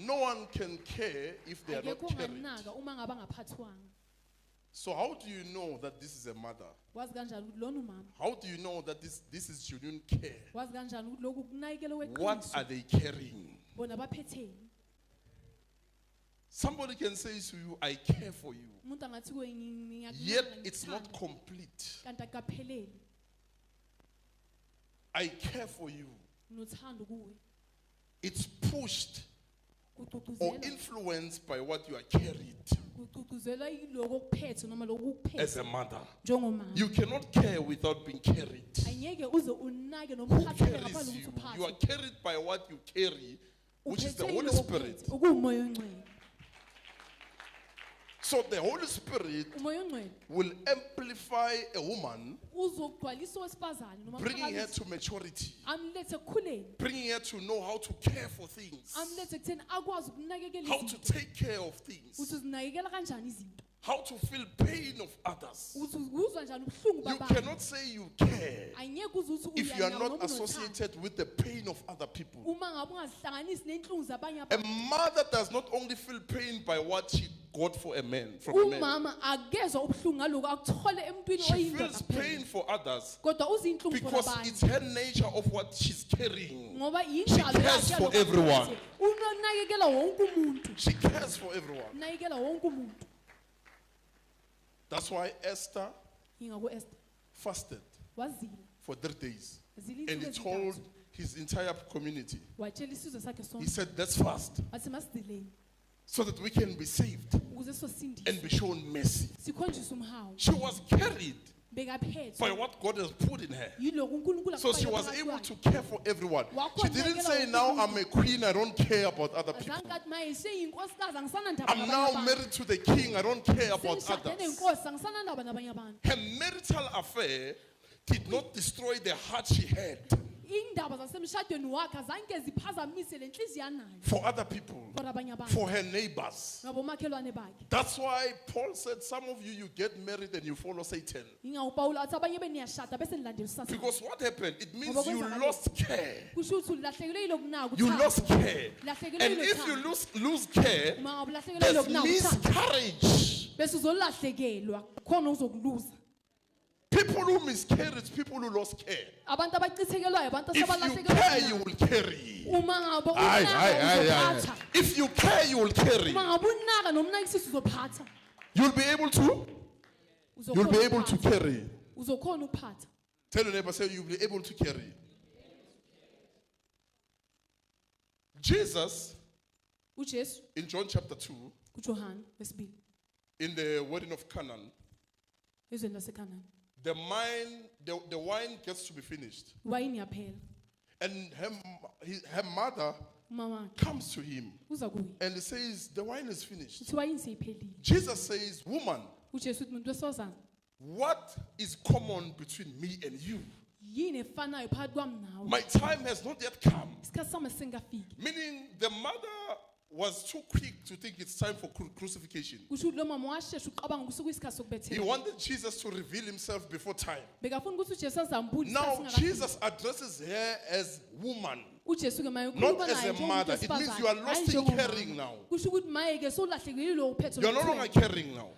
No one can care if they are not akekho carried. onganaka uma ngabe angaphathwanga. So how do you know that this is a mother? Wazi kanjani ukuthi lona umama? How do you know that this is genuine care? Wazi kanjani ukuthi lokhu kunakekelo What weqiniso? are they carrying? Bona baphetheni. Somebody can say to you, I care for you. Umuntu angathi kuwe ngiyakunaka Yet it's not ngikuthanda, complete. kanti akapheleli. I care for you. Nginothando kuwe. It's pushed or Kugqugquzela influenced by what you are carried kugqugquzela yiloko okuphethe noma lokhu as a ukuphethe mother. njengomama. You cannot care without being carried. Anyeke uze unake noma Who uphatheke carries ngaphandle you? ukuthi You are uphathe. carried by what you carry, which is the Uphethe Holy yiloko Spirit. ophethe, okuwumoya ongcwele. So the Holy Spirit Umoya ongcwele will amplify a woman, uzogcwalisa owesifazane noma bringing her umphakathi, to maturity, amlethe ekukhuleni, bringing her to know how to care for things, amlethe ekutheni akwazi ukunakekela how to izinto, take care of things, ukuthi uzinakekela kanjani izinto, how to feel pain of others. ukuthi uzwa njani ubuhlungu You babanye. cannot say you care Anyeke uze uthi if you are uyanaka not noma unothando associated with the pain of other people. uma ngabe ungazihlanganisi nenhlungu zabanye A abantu. mother does not only feel pain by what she got for a man, from a man. Umama akezwa ubuhlungu ngaloko akuthole emntwini She oyindoda feels pain kuphela. for others Kodwa uze inhlungu for because abanye. it's her nature of what she's carrying. Ngoba She yindalo cares yakhe for yalokho everyone. aphethe. Unakekela wonke umuntu. She cares for everyone. Unakekela wonke umuntu. That's why Esther Ingako Esther fasted wazila. for 3 days. Zila And he insuku told ezintathu. his entire community, Watshela isizwe sakhe he sonke. said, let's fast Wathi masidileni so that we can be saved ukuze sosindiswe. and be shown mercy. Sikhonjiswe umhawu. She was carried by Bekaphethwe what God has put in her. yiloko uNkulunkulu So she akufake was phakathi able kwakhe. to care for everyone. She didn't say, now I'm a queen, I don't care about other people. Azange athi maye seyinkosikazi angisanandaba I'm now nabanye abantu. married to the king, I don't care about Sengishade others. nenkosi angisanandaba nabanye abantu. Her marital affair did not destroy the heart she had Indaba zasemshadweni wakhe azange ziphazamise lenhliziyo anayo for other people, for abanye abantu. for her neighbors. Ngabomakhelwane bakhe. That's why Paul said, some of you get married and you follow Satan. Ingakho uPaul athi abanye beniyashada bese nilandela usasa. Because what happened? It means Ngoba you kwenzakala lost care. kusho ukuthi ulahlekelwe yilokunaka You uthando. lost care. Ulahlekelwe And if you yilothando. lose care, Uma ngabe ulahlekelwe there's yilokunaka uthando, miscarriage. bese uzolahlekelwa khona uzokuluza. People who miscarried, people who lost care. Abantu abachithekelwayo abantu If you care, you asabalahlekelwa. will carry. Uma ngabe Aye, aye, aye, aye. uzophatha. If you care, you will carry. Uma ngabe unaka nomnakisisi uzophatha. You'll be able to. You'll be able to Uzokhona carry. uzokhona ukuphatha. Tell your neighbor, say you'll be able to carry. Jesus, uJesu in John chapter 2, kuJohane wesibili in the wedding of Canaan, ezweni laseKhanani. the wine gets to be finished. Wayini yaphela. And her mother Mama wakhe comes to him uza kuye. and says, the wine is finished. Uthi wayini seyiphelile. Jesus says, woman, uJesu uthi muntu wesifazane, what is common between me and you? yini efanayo phakathi kwami nawe? My time has not yet come. Isikhathi sami singafiki. Meaning the mother was too quick to think it's time for crucifixion. Kusho ukuthi lo mama washesha uqabanga ukuthi kuyisikhathi He sokubethela. wanted Jesus to reveal himself before time. Bekafuna ukuthi uJesu azambule Now isikhathi singakafiki. Jesus addresses her as woman, uJesu ke maye not ukhuluma as naye a mother. It means you are lost in caring now. Kusho ukuthi maye ke sowulahlekile lo uphethe. You are no longer caring now.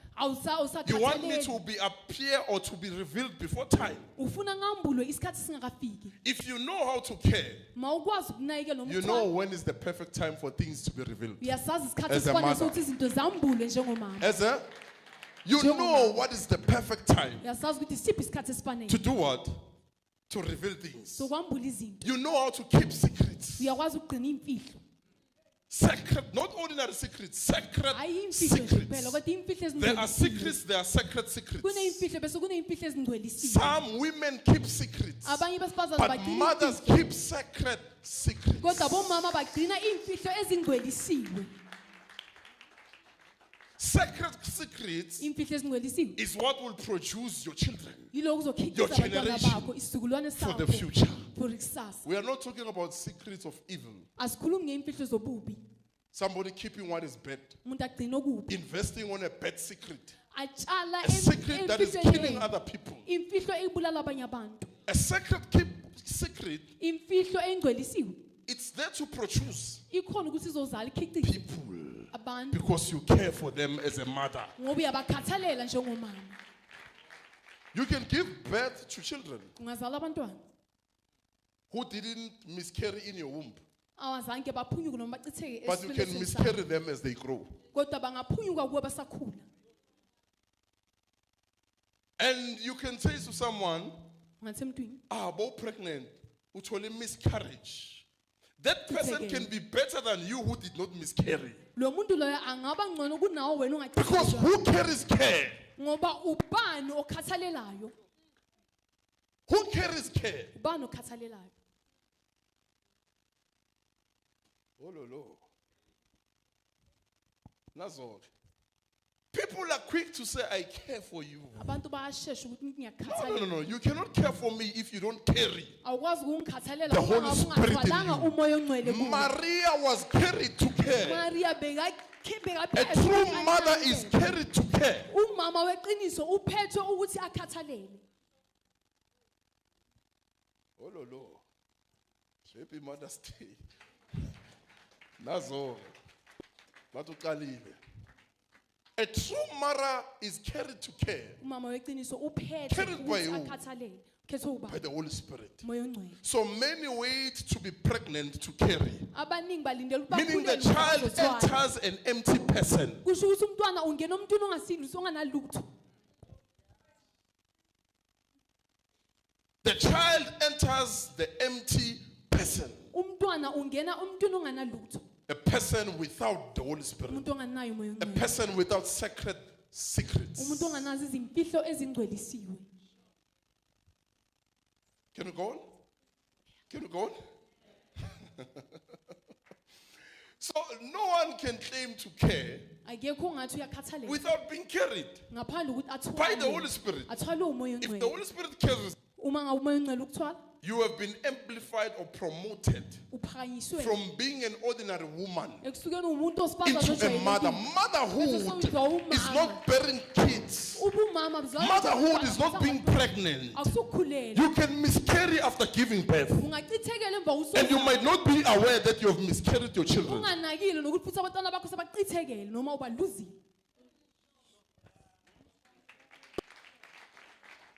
You want me to be appear or to be revealed before time. Ufuna ngambulwe isikhathi singakafiki. If you know how to care, Mawukwazi ukunakekela you know nomntwana. when is the perfect time for things to be revealed. Uyasazi isikhathi As a esifanele mother. sokuthi izinto zambule njengomama. You know what is the perfect time Uyasazi ukuthi isiphi isikhathi esifanele. to do what? To reveal things. Sokwambula izinto. You know how to keep secrets. Uyakwazi ukugcina imfihlo. Sacred, not ordinary secrets, sacred Hayi imfihlo nje kuphela secrets. kodwa imfihlo There are ezingcwelisiwe. secrets, there are sacred secrets. Kuneimfihlo bese kuneimfihlo ezingcwelisiwe. Some women keep secrets, Abanye besifazane but bagcina mothers imfihlo. keep sacred secrets. Kodwa bomama bagcina imfihlo ezingcwelisiwe. Sacred secrets Imfihlo ezingcwelisiwe. is what will produce your children Yiloko Your uzokhiqiza abantwana generation bakho isizukulwane for sakho. the future. For ikusasa. We are not talking about secrets of evil. Asikhulumi ngeimfihlo zobubi. Somebody keeping what is bad, Umuntu agcina okubi. investing on a bad secret, Atshala a secret that is killing emfihlweni. other people. Imfihlo ebulala abanye abantu. A secret, secret, Imfihlo engcwelisiwe. it's there to produce ikhona ukuthi izozala ikhiqize people abantu because you care for them as a mother. ngoba uyabakhathalela njengomama. You can give birth to children Ungazala abantwana who didn't miscarry in your womb, awazange baphunyuke noma bachitheke but you can esibelethweni sakho. miscarry them as they grow. Kodwa bangaphunyuka kuwe basakhula. And you can say to someone, Ungathi emntwini bo pregnant, uthole miscarriage. That person can be better than you who did not miscarry. lo muntu loyo angaba ngcono kunawo wena Because ungachitheka. who carries care? Ngoba ubani okhathalelayo? Who carries care? Ubani okhathalelayo? Oh, lo. Nazo. People are quick to say, I care for you. Abantu bayashesha ukuthi No. ngiyakhathalela. You cannot care for me if you don't carry. Awukwazi ukungikhathalela The uma Holy ngabe Spirit in ungathwalanga you. umoya ongcwele kuwe. Maria was carried to care. Maria A true mother is carried to care. umama weqiniso uphethwe ukuthi akhathalele. Oh, lo. Happy Mother's Day. Nazo. Batukalile. A true mother is carried to care Umama weqiniso uphethwe Carried by ukuthi who? akhathalele. Phethwe by ubani? the Holy Spirit. Umoya ongcwele. So many wait to be pregnant to carry. Abaningi balindele ukuthi Meaning the bakhulelwe child bazozithwala. enters an empty person. Kusho ukuthi umntwana ungena omntwini ongasindisi onganalutho. The child enters the empty person. Umntwana ungena omntwini onganalutho. A person without the Holy Spirit. Umuntu onganayo umoya A ongcwele. person without sacred secrets. Umuntu onganazo izimfihlo ezingcwelisiwe. Can we go on? Can we go on? So no one can claim to care Akekho ongathi uyakhathalela without being carried ngaphandle ukuthi by the athwale. Holy Spirit. Athwale umoya If the ongcwele. Holy Spirit carries, Uma ngabe umoya ongcwele ukuthwala you have been amplified or promoted uphakanyiswe from being an ordinary woman ekusukeni umuntu osifazane into a mother. ojwayelekile. Motherhood is not bearing kids. Ubumama buzayo Motherhood is not being pregnant. akusukhulelwa. You can miscarry after giving birth. Ungachithekela emva And you kokusuka. might not be aware that you have miscarried your children. Unganakile nokuthi futhi abantwana bakho sebachithekele noma ubaluzile.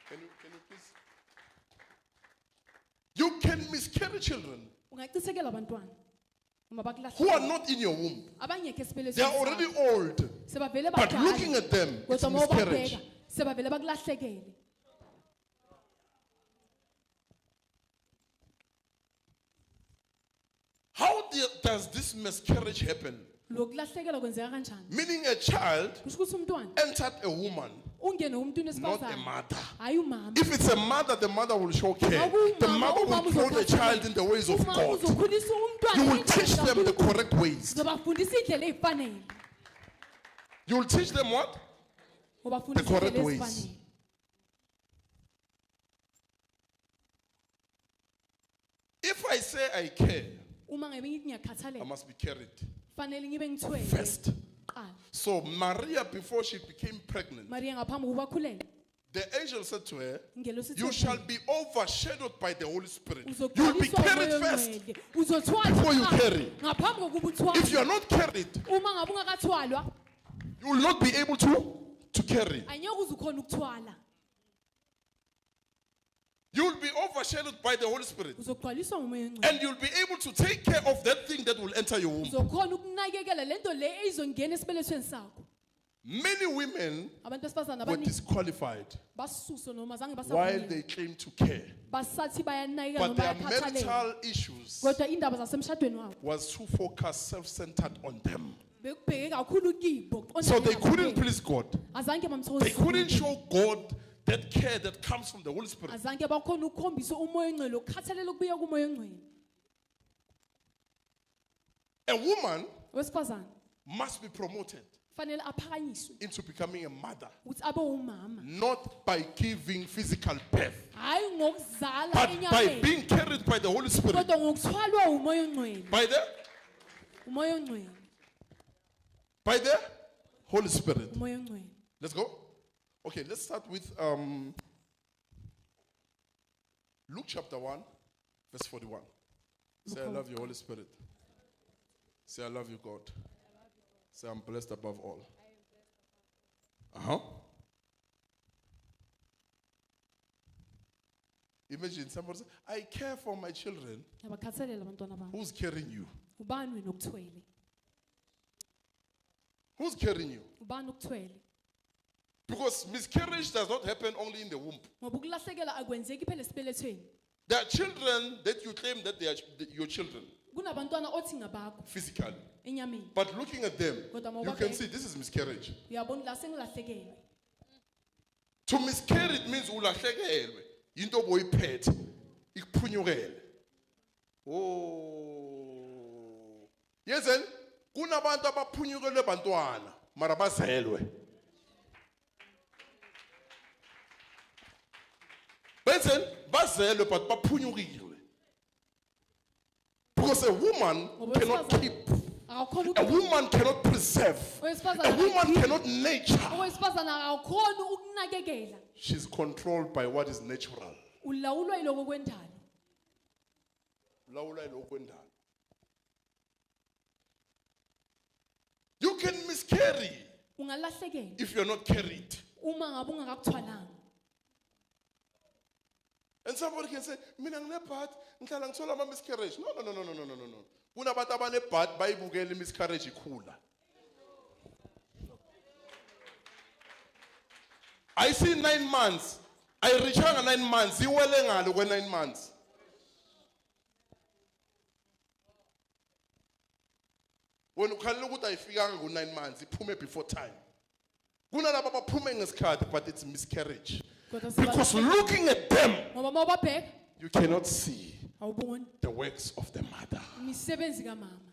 Can you please? You can miscarry children Ungachithekela abantwana noma who are bakulahle. not in your womb. Abangekho esibelethweni. They are already old. sebavele But badala. looking at them, it's Kodwa uma miscarriage. ubabheka sebavele bakulahlekele. How does this miscarriage happen? Lokulahlekelwa kwenzeka kanjani? Meaning a child Kusho ukuthi umntwana entered a woman, ungene umuntu not a wesifazane. mother. Hayi umama. If it's a mother, the mother will show care. The mother will grow the child in the ways of Umama God. uzokhulisa umntwana You will ngendlela teach them the kaNkulunkulu. correct ways. Uzobafundisa indlela ezifanele. You will teach them what? Ubafundisa The correct indlela ways. ezifanele. If I say I care, Uma ngabe ngithi I ngiyakhathalela, must be carried kufanele ngibe ngithwele first. kuqala. So Maria, before she became pregnant, Maria ngaphambi kokuba akhulele, the angel said to her, ingelosi you ithi, shall be overshadowed by the Holy Spirit. You will be uzogcwaliswa carried umoya first ongcwele. Uzothwala before you kuqala, carry. ngaphambi kokuba If you uthwale. are not carried, Uma ngabe ungakathwalwa, you will not be able to carry. anyeke uze ukhona ukuthwala. You will be overshadowed by the Holy Spirit. Uzogcwaliswa umoya ongcwele. And you'll be able to take care of that thing that will enter your womb. Uzokhona ukunakekela lento le ezongena esibelethweni sakho. Many women Abantu besifazane were abaningi disqualified basuswe noma zange while basakhulelwa. they claim to care. Basathi bayanakekela But noma their bayakhathalela. marital issues Kodwa indaba zasemshadweni wabo was too focused, self-centered on them. bekubheke kakhulu kibo. So they couldn't please God. Azange They bamthokozise couldn't uNkulunkulu. show God that care that comes from the Holy Spirit. Azange bakhona ukukhombisa umoya ongcwele ukukhathalela ukubuya kumoya ongcwele. A woman Wesifazane must be promoted fanele aphakanyiswe into becoming a mother, ukuthi abe umama. not by giving physical birth, Hayi ngokuzala but by enyameni. being carried by the Holy Spirit. Kodwa ngokuthwalwa umoya ongcwele. By the Umoya ongcwele. Holy Spirit. Umoya ongcwele. Let's go. Okay, let's start with Luke chapter 1, verse 41. Say, I love you, Holy Spirit. Say, I love you, God. Say, I'm blessed above all. Imagine somebody say, I care for my children. Ngiyabakhathalela abantwana bami. Who's carrying you? Ubani wena okuthwele? Who's carrying you? Ubani okuthwele? Because miscarriage does not happen only in the womb. Ngoba ukulahlekela akwenzeki phela esibelethweni. There are children that you claim that they are your children Kunabantwana othi ngabakho physically. enyameni. But looking at them, Kodwa you mawubabheka, can see this is miscarriage. Uyabona la sengilahlekelwe. To miscarry it means ulahlekelwe. Into boyiphethe ikuphunyukele. Oh. Yezen kunabantu abaphunyukelwe bantwana mara bazelwe. Benson bazelwe but baphunyukile. Because a woman cannot keep, a woman cannot preserve, a woman cannot nurture. Owesifazana awukhona ukunakekela. She's controlled by what is natural. Ulawulwa yiloko kwendalo. Ulawulwa yiloko kwendalo. You can miscarry Ungalahlekelwa if you're not carried. uma ngabe ungakakuthwalanga. And somebody can say, mina nginebhat, ngihlala ngithola ama miscarriage. No. Kunabantu abanebhat bayibukela miscarriage ikhula. I see 9 months. I reach 9 months. Iwele ngalo kwe 9 months. When ukhalela ukuthi ayifikanga ku 9 months, iphume before time. Kunalabo abaphume ngesikhathi but it's miscarriage. Because looking at them, Ngoba mawubabheka you cannot see awuboni the works of the mother. imisebenzi kamama.